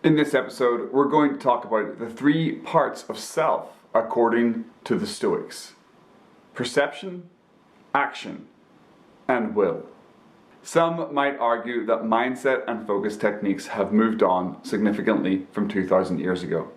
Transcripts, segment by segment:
In this episode, we're going to talk about the three parts of self according to the Stoics: perception, action, and will. Some might argue that mindset and focus techniques have moved on significantly from 2,000 years ago.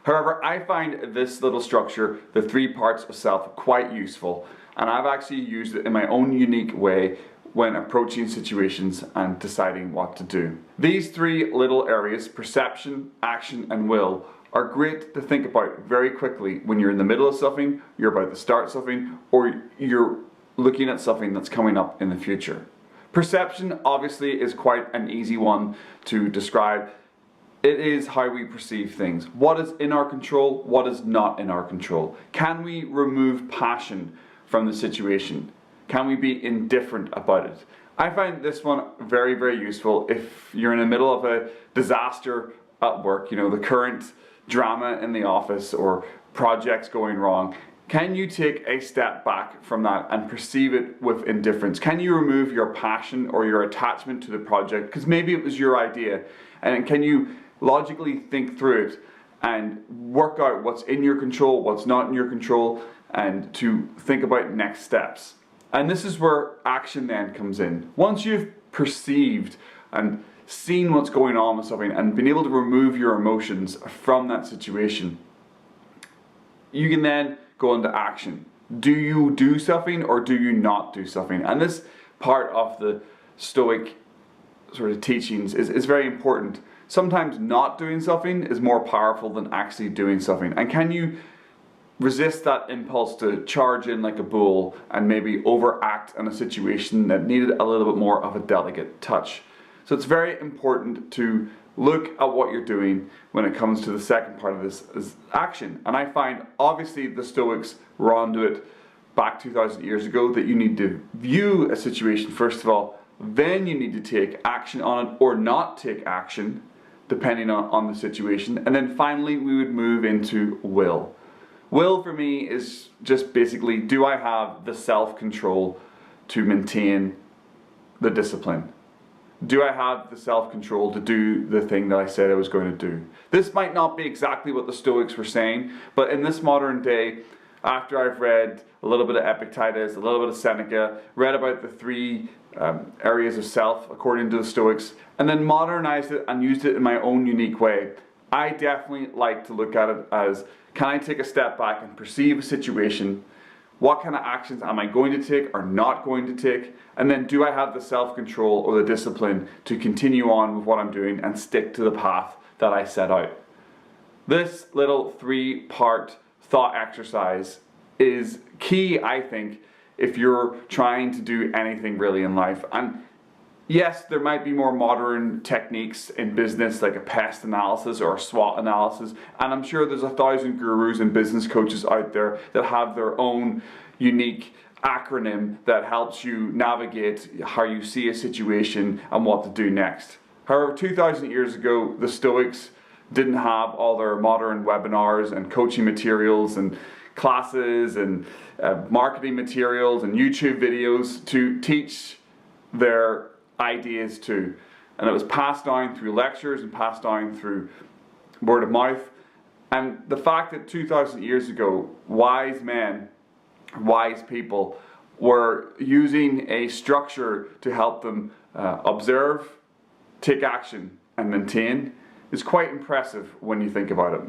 However, I find this little structure, the three parts of self, quite useful, and I've actually used it in my own unique way when approaching situations and deciding what to do. These three little areas, perception, action, and will, are great to think about very quickly when you're in the middle of something, you're about to start something, or you're looking at something that's coming up in the future. Perception obviously is quite an easy one to describe. It is how we perceive things. What is in our control, what is not in our control. Can we remove passion from the situation? Can we be indifferent about it? I find this one very, very useful if you're in the middle of a disaster at work, the current drama in the office or projects going wrong. Can you take a step back from that and perceive it with indifference? Can you remove your passion or your attachment to the project? Because maybe it was your idea. And can you logically think through it and work out what's in your control, what's not in your control, and to think about next steps? And this is where action then comes in. Once you've perceived and seen what's going on with something and been able to remove your emotions from that situation, you can then go into action. Do you do something or do you not do something? And this part of the Stoic sort of teachings is very important. Sometimes not doing something is more powerful than actually doing something. And can you resist that impulse to charge in like a bull and maybe overact in a situation that needed a little bit more of a delicate touch? So it's very important to look at what you're doing when it comes to the second part of this is action. And I find obviously the Stoics were onto it back 2,000 years ago that you need to view a situation first of all, then you need to take action on it or not take action depending on the situation. And then finally we would move into will. Will for me is just basically, do I have the self-control to maintain the discipline? Do I have the self-control to do the thing that I said I was going to do? This might not be exactly what the Stoics were saying, but in this modern day, after I've read a little bit of Epictetus, a little bit of Seneca, read about the three areas of self according to the Stoics, and then modernized it and used it in my own unique way, I definitely like to look at it as, can I take a step back and perceive a situation? What kind of actions am I going to take or not going to take? And then do I have the self-control or the discipline to continue on with what I'm doing and stick to the path that I set out? This little three-part thought exercise is key, I think, if you're trying to do anything really in life. And yes, there might be more modern techniques in business like a pest analysis or a SWOT analysis, and I'm sure there's 1,000 gurus and business coaches out there that have their own unique acronym that helps you navigate how you see a situation and what to do next. However, 2,000 years ago, the Stoics didn't have all their modern webinars and coaching materials and classes and marketing materials and YouTube videos to teach their ideas too, and it was passed down through lectures and passed down through word of mouth. And the fact that 2,000 years ago wise men, wise people were using a structure to help them observe, take action and maintain is quite impressive when you think about it.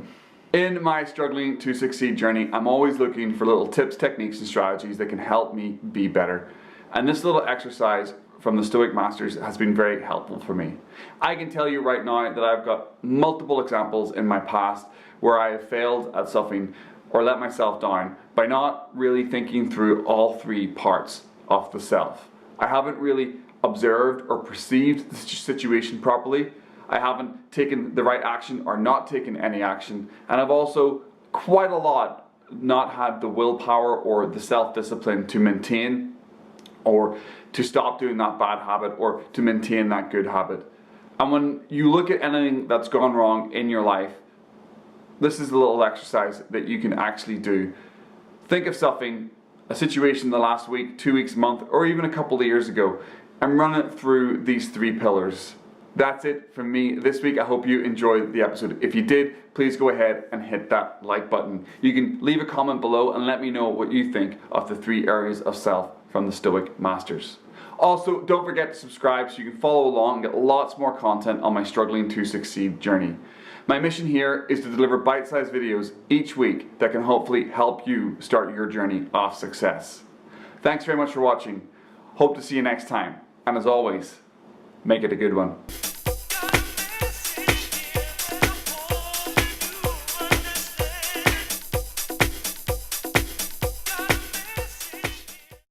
In my struggling to succeed journey, I'm always looking for little tips, techniques and strategies that can help me be better, and this little exercise from the Stoic Masters has been very helpful for me. I can tell you right now that I've got multiple examples in my past where I have failed at something or let myself down by not really thinking through all three parts of the self. I haven't really observed or perceived the situation properly. I haven't taken the right action or not taken any action. And I've also quite a lot not had the willpower or the self-discipline to maintain or to stop doing that bad habit or to maintain that good habit. And when you look at anything that's gone wrong in your life, this is a little exercise that you can actually do. Think of something, a situation in the last week, 2 weeks, month, or even a couple of years ago, and run it through these three pillars. That's it from me this week. I hope you enjoyed the episode. If you did, please go ahead and hit that like button. You can leave a comment below and let me know what you think of the 3 areas of self from the Stoic Masters. Also, don't forget to subscribe so you can follow along and get lots more content on my struggling to succeed journey. My mission here is to deliver bite-sized videos each week that can hopefully help you start your journey of success. Thanks very much for watching. Hope to see you next time. And as always, make it a good one.